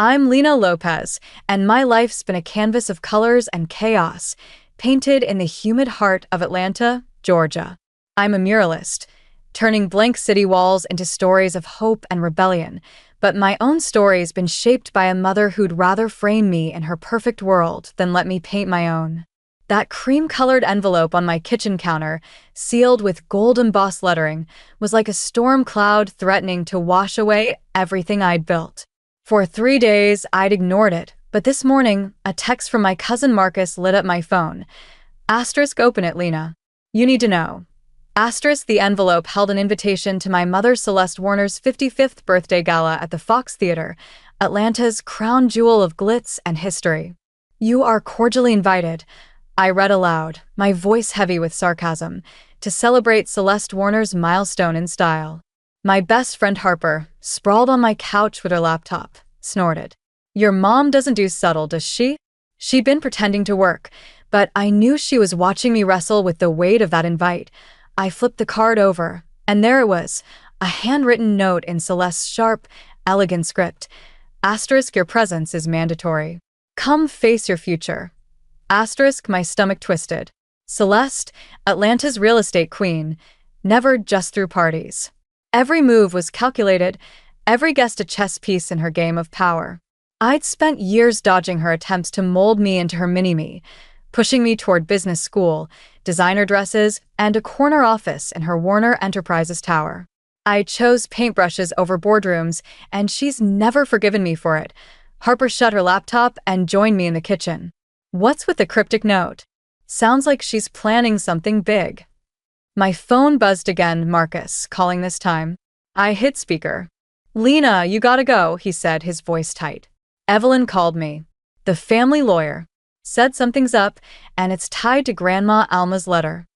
I'm Lena Lopez, and my life's been a canvas of colors and chaos, painted in the humid heart of Atlanta, Georgia. I'm a muralist, turning blank city walls into stories of hope and rebellion, but my own story's been shaped by a mother who'd rather frame me in her perfect world than let me paint my own. That cream-colored envelope on my kitchen counter, sealed with gold-embossed lettering, was like a storm cloud threatening to wash away everything I'd built. For 3 days, I'd ignored it, but this morning, a text from my cousin Marcus lit up my phone. Asterisk, open it, Lena. You need to know. Asterisk, the envelope held an invitation to my mother Celeste Warner's 55th birthday gala at the Fox Theater, Atlanta's crown jewel of glitz and history. You are cordially invited, I read aloud, my voice heavy with sarcasm, to celebrate Celeste Warner's milestone in style. My best friend Harper, sprawled on my couch with her laptop, snorted. Your mom doesn't do subtle, does she? She'd been pretending to work, but I knew she was watching me wrestle with the weight of that invite. I flipped the card over, and there it was, a handwritten note in Celeste's sharp, elegant script. Asterisk, your presence is mandatory. Come face your future. Asterisk, my stomach twisted. Celeste, Atlanta's real estate queen, never just threw parties. Every move was calculated, every guest a chess piece in her game of power. I'd spent years dodging her attempts to mold me into her mini-me, pushing me toward business school, designer dresses, and a corner office in her Warner Enterprises tower. I chose paintbrushes over boardrooms, and she's never forgiven me for it. Harper shut her laptop and joined me in the kitchen. What's with the cryptic note? Sounds like she's planning something big. My phone buzzed again, Marcus, calling this time. I hit speaker. Lena, you gotta go, he said, his voice tight. Evelyn called me. The family lawyer. Said something's up, and it's tied to Grandma Alma's letter.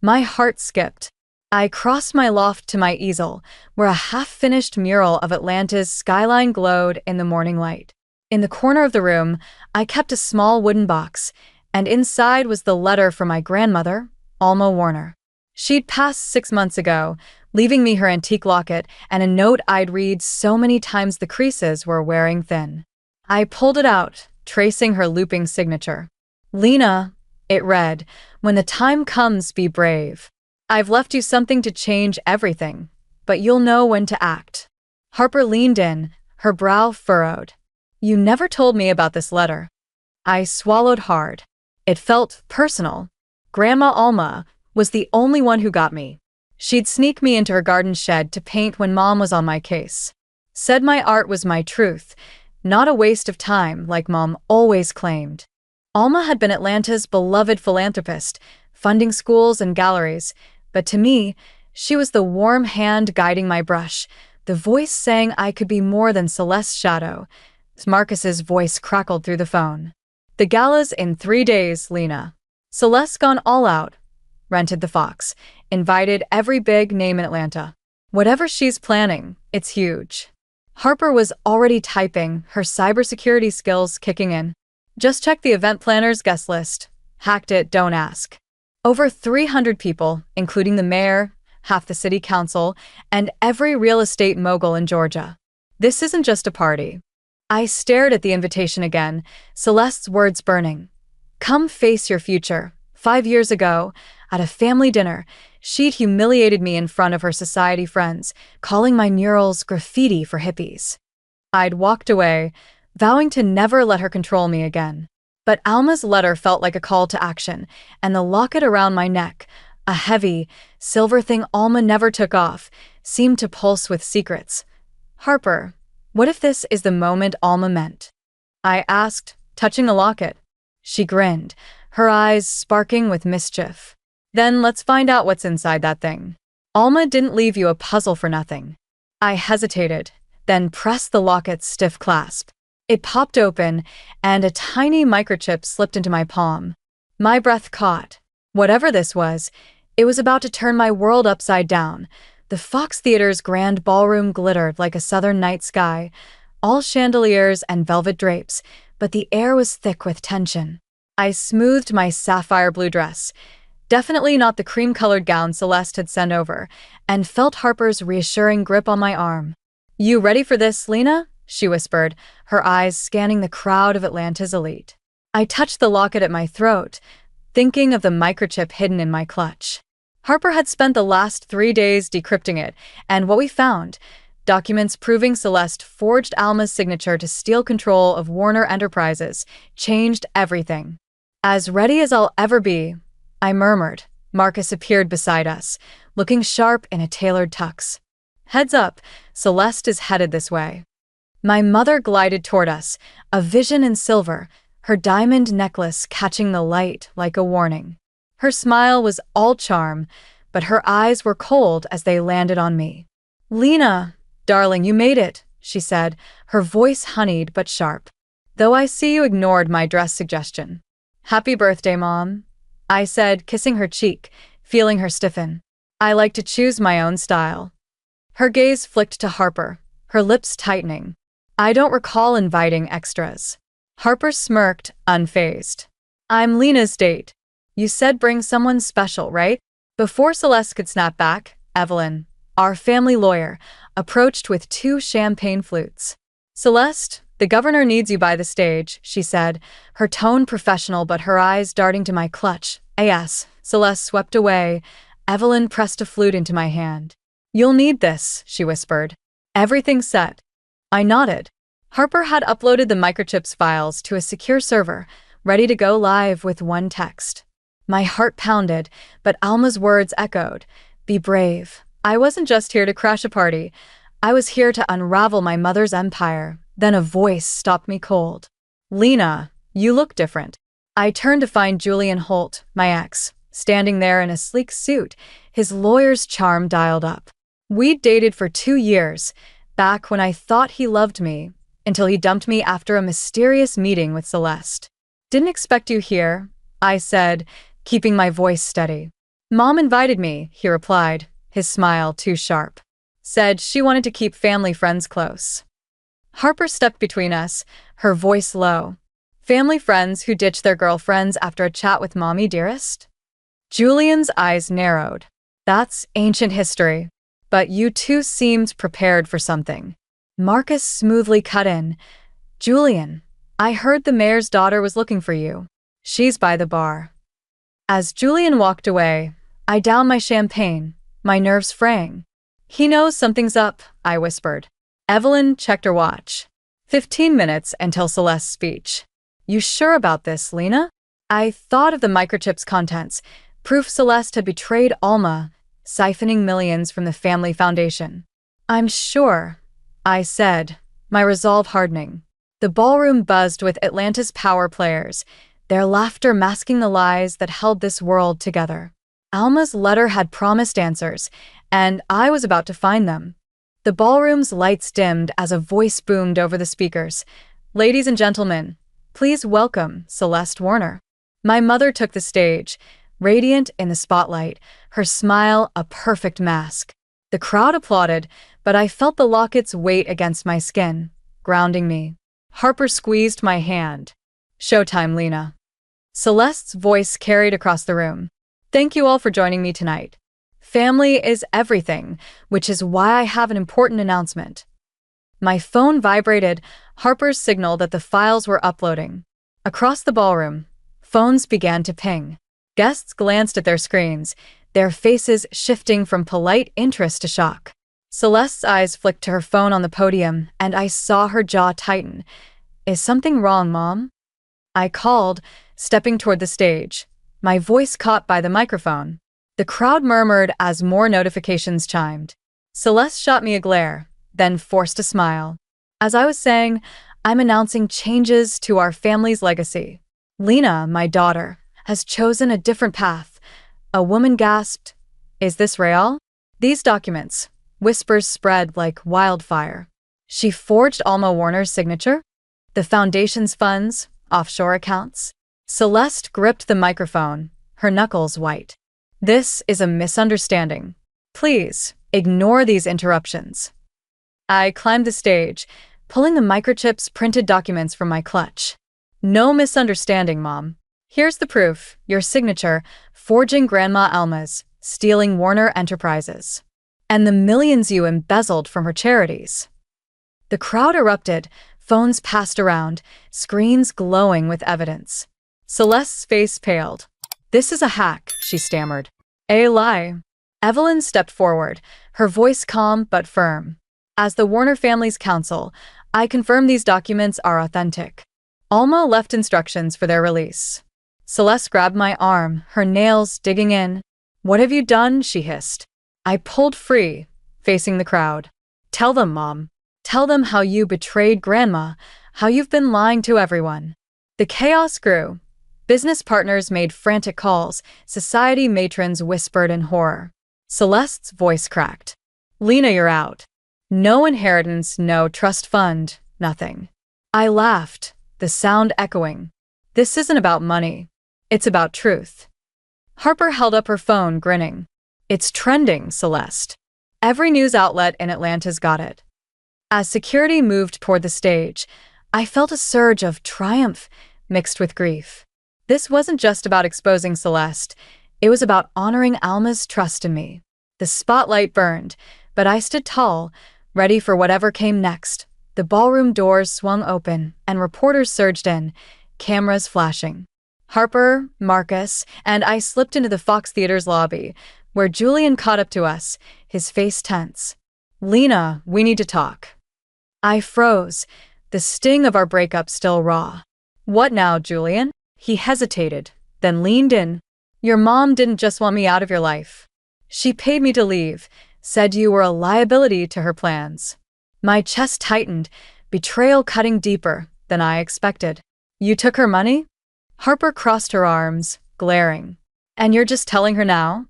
My heart skipped. I crossed my loft to my easel, where a half-finished mural of Atlanta's skyline glowed in the morning light. In the corner of the room, I kept a small wooden box, and inside was the letter from my grandmother, Alma Warner. She'd passed 6 months ago, leaving me her antique locket and a note I'd read so many times the creases were wearing thin. I pulled it out, tracing her looping signature. Lena, it read, when the time comes, be brave. I've left you something to change everything, but you'll know when to act. Harper leaned in, her brow furrowed. You never told me about this letter. I swallowed hard. It felt personal. Grandma Alma was the only one who got me. She'd sneak me into her garden shed to paint when Mom was on my case. Said my art was my truth, not a waste of time like Mom always claimed. Alma had been Atlanta's beloved philanthropist, funding schools and galleries, but to me, she was the warm hand guiding my brush, the voice saying I could be more than Celeste's shadow. Marcus's voice crackled through the phone. The gala's in 3 days, Lena. Celeste's gone all out. Rented the Fox. Invited every big name in Atlanta. Whatever she's planning, it's huge. Harper was already typing, her cybersecurity skills kicking in. Just check the event planner's guest list. Hacked it, don't ask. Over 300 people, including the mayor, half the city council, and every real estate mogul in Georgia. This isn't just a party. I stared at the invitation again, Celeste's words burning. Come face your future. 5 years ago, at a family dinner, she'd humiliated me in front of her society friends, calling my murals graffiti for hippies. I'd walked away, vowing to never let her control me again. But Alma's letter felt like a call to action, and the locket around my neck, a heavy, silver thing Alma never took off, seemed to pulse with secrets. Harper, what if this is the moment Alma meant? I asked, touching the locket. She grinned, her eyes sparking with mischief. Then let's find out what's inside that thing. Alma didn't leave you a puzzle for nothing. I hesitated, then pressed the locket's stiff clasp. It popped open, and a tiny microchip slipped into my palm. My breath caught. Whatever this was, it was about to turn my world upside down. The Fox Theater's grand ballroom glittered like a southern night sky, all chandeliers and velvet drapes, but the air was thick with tension. I smoothed my sapphire blue dress, definitely not the cream-colored gown Celeste had sent over, and felt Harper's reassuring grip on my arm. You ready for this, Lena? she whispered, her eyes scanning the crowd of Atlanta's elite. I touched the locket at my throat, thinking of the microchip hidden in my clutch. Harper had spent the last 3 days decrypting it, and what we found, documents proving Celeste forged Alma's signature to steal control of Warner Enterprises, changed everything. As ready as I'll ever be, I murmured. Marcus appeared beside us, looking sharp in a tailored tux. Heads up, Celeste is headed this way. My mother glided toward us, a vision in silver, her diamond necklace catching the light like a warning. Her smile was all charm, but her eyes were cold as they landed on me. "Lena, darling, you made it," she said, her voice honeyed but sharp. "Though I see you ignored my dress suggestion." "Happy birthday, Mom," I said, kissing her cheek, feeling her stiffen. "I like to choose my own style." Her gaze flicked to Harper, her lips tightening. "I don't recall inviting extras." Harper smirked, unfazed. "I'm Lena's date. You said bring someone special, right?" Before Celeste could snap back, Evelyn, our family lawyer, approached with 2 champagne flutes. "Celeste, the governor needs you by the stage," she said, her tone professional but her eyes darting to my clutch. "Yes." Celeste swept away. Evelyn pressed a flute into my hand. "You'll need this," she whispered. "Everything's set." I nodded. Harper had uploaded the microchips files to a secure server, ready to go live with one text. My heart pounded, but Alma's words echoed. "Be brave." I wasn't just here to crash a party. I was here to unravel my mother's empire. Then a voice stopped me cold. "Lena, you look different." I turned to find Julian Holt, my ex, standing there in a sleek suit, his lawyer's charm dialed up. We'd dated for 2 years, back when I thought he loved me, until he dumped me after a mysterious meeting with Celeste. "Didn't expect you here," I said, keeping my voice steady. "Mom invited me," he replied, his smile too sharp. "Said she wanted to keep family friends close." Harper stepped between us, her voice low. "Family friends who ditch their girlfriends after a chat with Mommy Dearest?" Julian's eyes narrowed. "That's ancient history. But you two seemed prepared for something." Marcus smoothly cut in. "Julian, I heard the mayor's daughter was looking for you. She's by the bar." As Julian walked away, I downed my champagne, my nerves fraying. "He knows something's up," I whispered. Evelyn checked her watch. 15 minutes until Celeste's speech. "You sure about this, Lena?" I thought of the microchip's contents, proof Celeste had betrayed Alma, siphoning millions from the family foundation. "I'm sure," I said, my resolve hardening. The ballroom buzzed with Atlanta's power players, their laughter masking the lies that held this world together. Alma's letter had promised answers, and I was about to find them. The ballroom's lights dimmed as a voice boomed over the speakers. "Ladies and gentlemen, please welcome Celeste Warner." My mother took the stage, radiant in the spotlight, her smile a perfect mask. The crowd applauded, but I felt the locket's weight against my skin, grounding me. Harper squeezed my hand. "Showtime, Lena." Celeste's voice carried across the room. "Thank you all for joining me tonight. Family is everything, which is why I have an important announcement." My phone vibrated, Harper's signal that the files were uploading. Across the ballroom, phones began to ping. Guests glanced at their screens, their faces shifting from polite interest to shock. Celeste's eyes flicked to her phone on the podium, and I saw her jaw tighten. "Is something wrong, Mom?" I called, stepping toward the stage, my voice caught by the microphone. The crowd murmured as more notifications chimed. Celeste shot me a glare, then forced a smile. "As I was saying, I'm announcing changes to our family's legacy. Lena, my daughter, has chosen a different path." A woman gasped. "Is this real?" "These documents," whispers spread like wildfire. "She forged Alma Warner's signature? The foundation's funds, offshore accounts?" Celeste gripped the microphone, her knuckles white. "This is a misunderstanding. Please, ignore these interruptions." I climbed the stage, pulling the microchip's printed documents from my clutch. "No misunderstanding, Mom. Here's the proof, your signature, forging Grandma Alma's, stealing Warner Enterprises. And the millions you embezzled from her charities." The crowd erupted, phones passed around, screens glowing with evidence. Celeste's face paled. "This is a hack," she stammered. "A lie." Evelyn stepped forward, her voice calm but firm. "As the Warner family's counsel, I confirm these documents are authentic." Alma left instructions for their release. Celeste grabbed my arm, her nails digging in. "What have you done?" she hissed. I pulled free, facing the crowd. "Tell them, Mom. Tell them how you betrayed Grandma, how you've been lying to everyone." The chaos grew. Business partners made frantic calls, society matrons whispered in horror. Celeste's voice cracked. "Lena, you're out. No inheritance, no trust fund, nothing." I laughed, the sound echoing. "This isn't about money. It's about truth." Harper held up her phone, grinning. "It's trending, Celeste. Every news outlet in Atlanta's got it." As security moved toward the stage, I felt a surge of triumph mixed with grief. This wasn't just about exposing Celeste. It was about honoring Alma's trust in me. The spotlight burned, but I stood tall, ready for whatever came next. The ballroom doors swung open, and reporters surged in, cameras flashing. Harper, Marcus, and I slipped into the Fox Theater's lobby, where Julian caught up to us, his face tense. "Lena, we need to talk." I froze, the sting of our breakup still raw. "What now, Julian?" He hesitated, then leaned in. "Your mom didn't just want me out of your life. She paid me to leave, said you were a liability to her plans." My chest tightened, betrayal cutting deeper than I expected. "You took her money?" Harper crossed her arms, glaring. "And you're just telling her now?"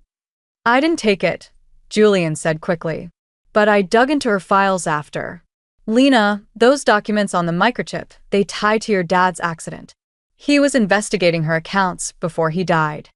"I didn't take it," Julian said quickly. "But I dug into her files after." "Lena, those documents on the microchip, they tie to your dad's accident. He was investigating her accounts before he died."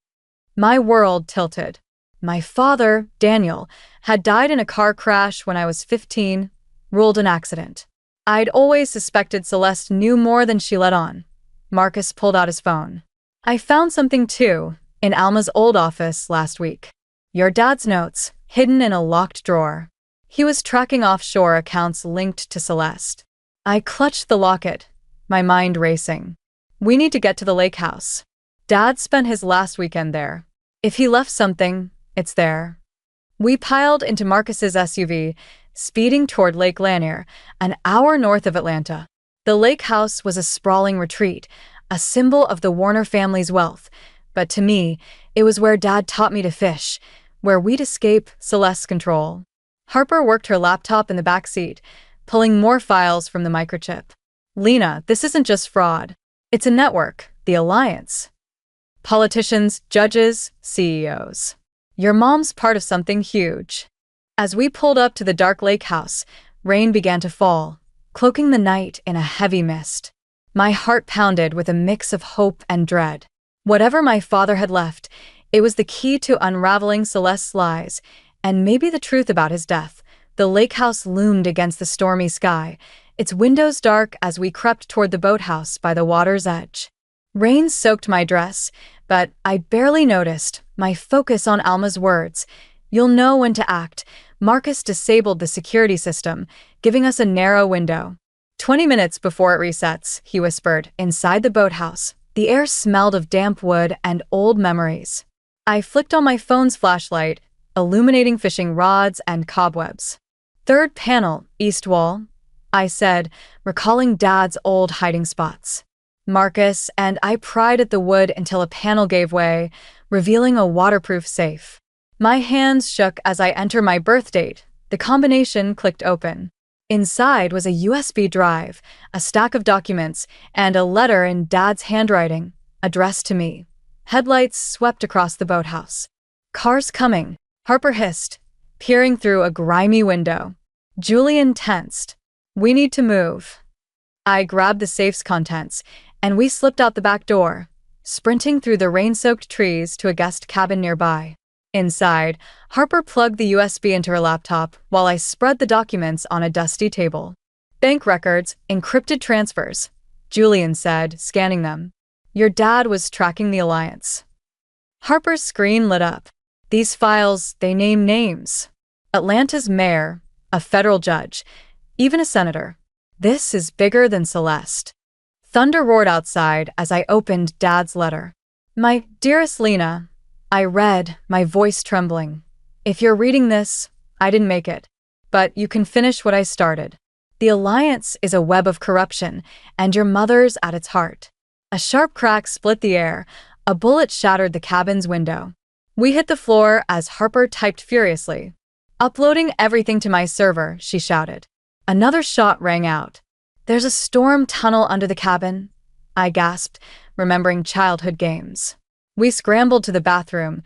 My world tilted. My father, Daniel, had died in a car crash when I was 15, ruled an accident. I'd always suspected Celeste knew more than she let on. Marcus pulled out his phone. "I found something too, in Alma's old office last week. Your dad's notes, hidden in a locked drawer." He was tracking offshore accounts linked to Celeste. I clutched the locket, my mind racing. "We need to get to the lake house. Dad spent his last weekend there. If he left something, it's there." We piled into Marcus's SUV, speeding toward Lake Lanier, an hour north of Atlanta. The lake house was a sprawling retreat, a symbol of the Warner family's wealth, but to me, it was where Dad taught me to fish, where we'd escape Celeste's control. Harper worked her laptop in the back seat, pulling more files from the microchip. "Lena, this isn't just fraud. It's a network, the Alliance. Politicians, judges, CEOs. Your mom's part of something huge." As we pulled up to the dark lake house, rain began to fall, cloaking the night in a heavy mist. My heart pounded with a mix of hope and dread. Whatever my father had left, it was the key to unraveling Celeste's lies, and maybe the truth about his death. The lake house loomed against the stormy sky, its windows dark as we crept toward the boathouse by the water's edge. Rain soaked my dress, but I barely noticed, my focus on Alma's words. "You'll know when to act." Marcus disabled the security system, giving us a narrow window. 20 minutes before it resets," he whispered, inside the boathouse. The air smelled of damp wood and old memories. I flicked on my phone's flashlight, illuminating fishing rods and cobwebs. "Third panel, east wall," I said, recalling Dad's old hiding spots. Marcus and I pried at the wood until a panel gave way, revealing a waterproof safe. My hands shook as I entered my birth date. The combination clicked open. Inside was a USB drive, a stack of documents, and a letter in Dad's handwriting, addressed to me. Headlights swept across the boathouse. "Cars coming," Harper hissed, peering through a grimy window. Julian tensed. "We need to move." I grabbed the safe's contents, and we slipped out the back door, sprinting through the rain-soaked trees to a guest cabin nearby. Inside, Harper plugged the USB into her laptop while I spread the documents on a dusty table. "Bank records, encrypted transfers," Julian said, scanning them. "Your dad was tracking the Alliance." Harper's screen lit up. "These files, they name names. Atlanta's mayor, a federal judge, even a senator. This is bigger than Celeste. Thunder roared outside as I opened Dad's letter. My dearest Lena, I read, my voice trembling. If you're reading this, I didn't make it. But you can finish what I started. The Alliance is a web of corruption, and your mother's at its heart. A sharp crack split the air. A bullet shattered the cabin's window. We hit the floor as Harper typed furiously. Uploading everything to my server, she shouted. Another shot rang out. There's a storm tunnel under the cabin, I gasped, remembering childhood games. We scrambled to the bathroom,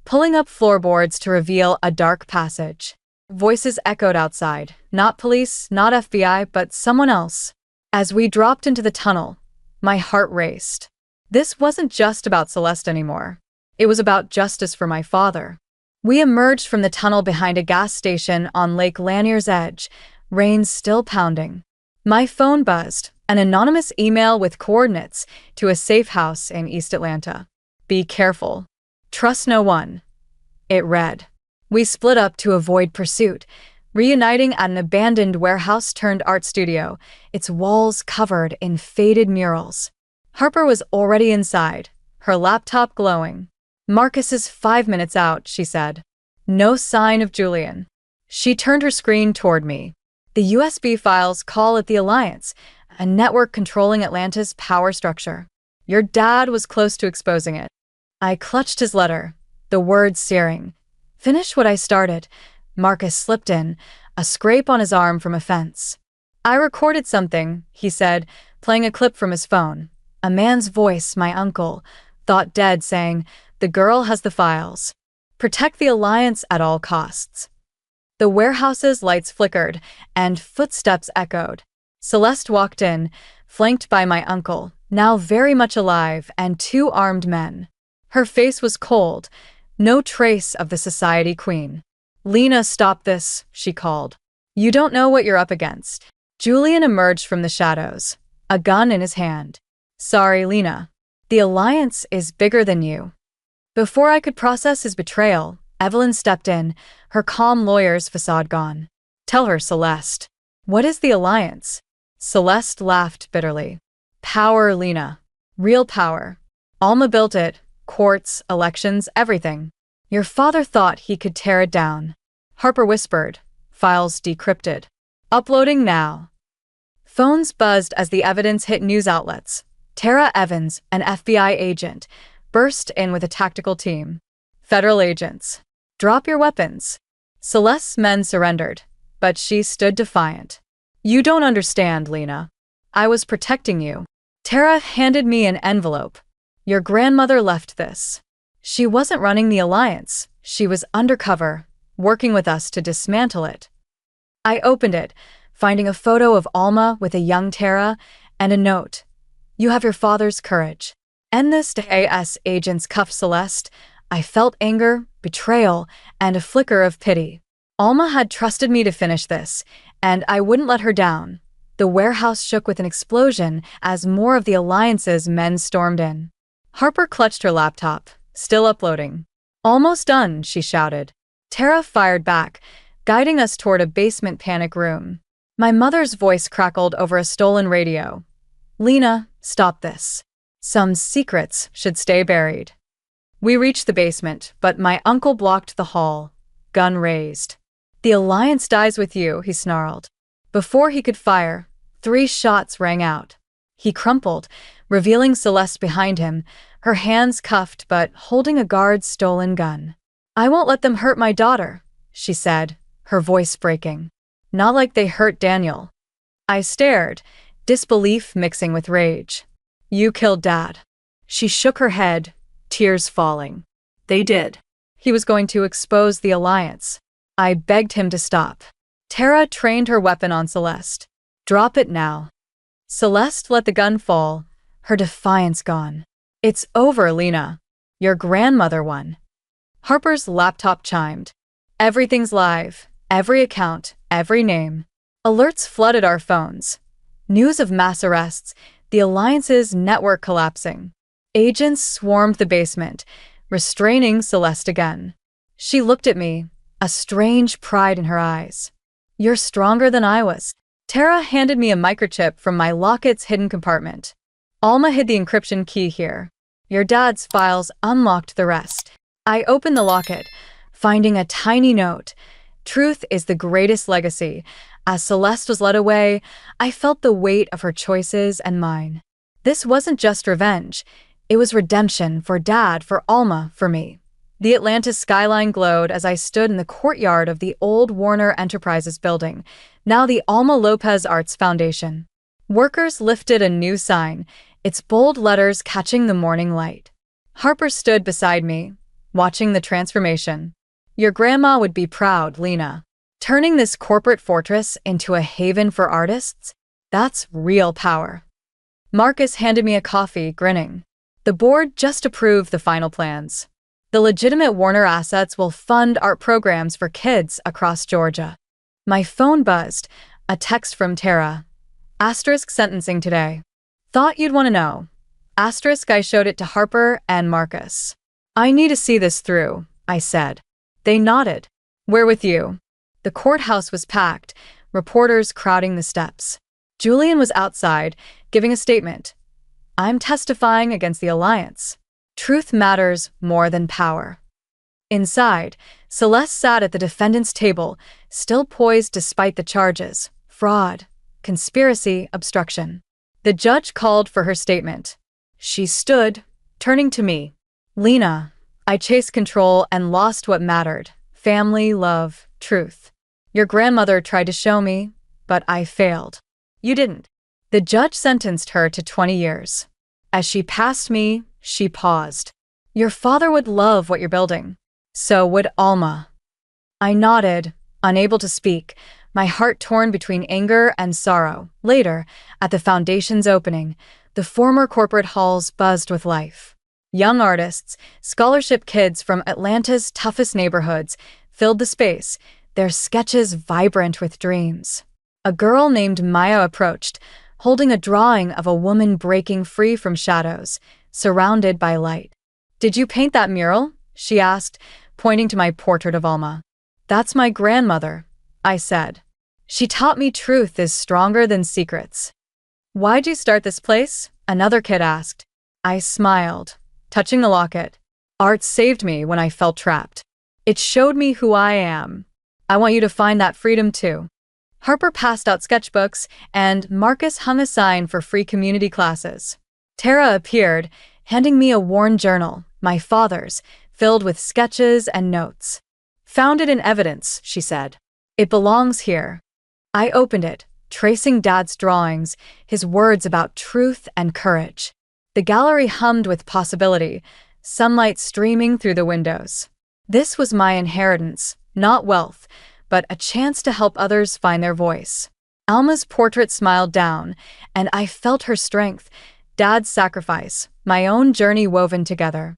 pulling up floorboards to reveal a dark passage. Voices echoed outside, not police, not FBI, but someone else. As we dropped into the tunnel, my heart raced. This wasn't just about Celeste anymore. It was about justice for my father. We emerged from the tunnel behind a gas station on Lake Lanier's edge, rain still pounding. My phone buzzed, an anonymous email with coordinates to a safe house in East Atlanta. Be careful. Trust no one. It read. We split up to avoid pursuit, reuniting at an abandoned warehouse-turned-art studio, its walls covered in faded murals. Harper was already inside, her laptop glowing. Marcus is 5 minutes out, she said. No sign of Julian. She turned her screen toward me. The USB files call it the Alliance, a network controlling Atlanta's power structure. Your dad was close to exposing it. I clutched his letter, the words searing. Finish what I started. Marcus slipped in, a scrape on his arm from a fence. I recorded something, he said, playing a clip from his phone. A man's voice, my uncle, thought dead, saying, the girl has the files. Protect the Alliance at all costs. The warehouse's lights flickered, and footsteps echoed. Celeste walked in, flanked by my uncle, now very much alive, and 2 armed men. Her face was cold, no trace of the society queen. Lena, stop this, she called. You don't know what you're up against. Julian emerged from the shadows, a gun in his hand. Sorry, Lena. The Alliance is bigger than you. Before I could process his betrayal, Evelyn stepped in, her calm lawyer's facade gone. Tell her, Celeste. What is the Alliance? Celeste laughed bitterly. Power, Lena. Real power. Alma built it. Courts, elections, everything. Your father thought he could tear it down. Harper whispered. Files decrypted. Uploading now. Phones buzzed as the evidence hit news outlets. Tara Evans, an FBI agent, burst in with a tactical team. Federal agents. Drop your weapons. Celeste's men surrendered, but she stood defiant. You don't understand, Lena. I was protecting you. Tara handed me an envelope. Your grandmother left this. She wasn't running the Alliance. She was undercover, working with us to dismantle it. I opened it, finding a photo of Alma with a young Tara and a note. You have your father's courage. End this to AS agents cuffed Celeste. I felt anger, betrayal, and a flicker of pity. Alma had trusted me to finish this, and I wouldn't let her down. The warehouse shook with an explosion as more of the Alliance's men stormed in. Harper clutched her laptop, still uploading. Almost done, she shouted. Tara fired back, guiding us toward a basement panic room. My mother's voice crackled over a stolen radio. Lena, stop this. Some secrets should stay buried. We reached the basement, but my uncle blocked the hall, gun raised. The Alliance dies with you, he snarled. Before he could fire, 3 shots rang out. He crumpled, revealing Celeste behind him, her hands cuffed but holding a guard's stolen gun. I won't let them hurt my daughter, she said, her voice breaking. Not like they hurt Daniel. I stared, disbelief mixing with rage. You killed Dad. She shook her head, tears falling. They did. He was going to expose the Alliance. I begged him to stop. Tara trained her weapon on Celeste. Drop it now. Celeste let the gun fall, her defiance gone. It's over, Lena. Your grandmother won. Harper's laptop chimed. Everything's live. Every account, every name. Alerts flooded our phones. News of mass arrests, the Alliance's network collapsing. Agents swarmed the basement, restraining Celeste again. She looked at me, a strange pride in her eyes. You're stronger than I was. Tara handed me a microchip from my locket's hidden compartment. Alma hid the encryption key here. Your dad's files unlocked the rest. I opened the locket, finding a tiny note. Truth is the greatest legacy. As Celeste was led away, I felt the weight of her choices and mine. This wasn't just revenge. It was redemption for Dad, for Alma, for me. The Atlanta skyline glowed as I stood in the courtyard of the old Warner Enterprises building, now the Alma Lopez Arts Foundation. Workers lifted a new sign, its bold letters catching the morning light. Harper stood beside me, watching the transformation. Your grandma would be proud, Lena. Turning this corporate fortress into a haven for artists? That's real power. Marcus handed me a coffee, grinning. The board just approved the final plans. The legitimate Warner assets will fund art programs for kids across Georgia. My phone buzzed, a text from Tara. Asterisk sentencing today. Thought you'd want to know. Asterisk I showed it to Harper and Marcus. I need to see this through, I said. They nodded. We're with you. The courthouse was packed, reporters crowding the steps. Julian was outside, giving a statement. I'm testifying against the alliance. Truth matters more than power. Inside, Celeste sat at the defendant's table, still poised despite the charges: fraud, conspiracy, obstruction. The judge called for her statement. She stood, turning to me. Lena, I chased control and lost what mattered: family, love, truth. Your grandmother tried to show me, but I failed. You didn't. The judge sentenced her to 20 years. As she passed me, she paused. Your father would love what you're building. So would Alma. I nodded, unable to speak, my heart torn between anger and sorrow. Later, at the foundation's opening, the former corporate halls buzzed with life. Young artists, scholarship kids from Atlanta's toughest neighborhoods, filled the space, their sketches vibrant with dreams. A girl named Maya approached, holding a drawing of a woman breaking free from shadows, surrounded by light. Did you paint that mural? She asked, pointing to my portrait of Alma. That's my grandmother, I said. She taught me truth is stronger than secrets. Why'd you start this place? Another kid asked. I smiled, touching the locket. Art saved me when I felt trapped. It showed me who I am. I want you to find that freedom too. Harper passed out sketchbooks, and Marcus hung a sign for free community classes. Tara appeared, handing me a worn journal, my father's, filled with sketches and notes. Found it in evidence, she said. It belongs here. I opened it, tracing Dad's drawings, his words about truth and courage. The gallery hummed with possibility, sunlight streaming through the windows. This was my inheritance, not wealth, but a chance to help others find their voice. Alma's portrait smiled down, and I felt her strength, Dad's sacrifice, my own journey woven together.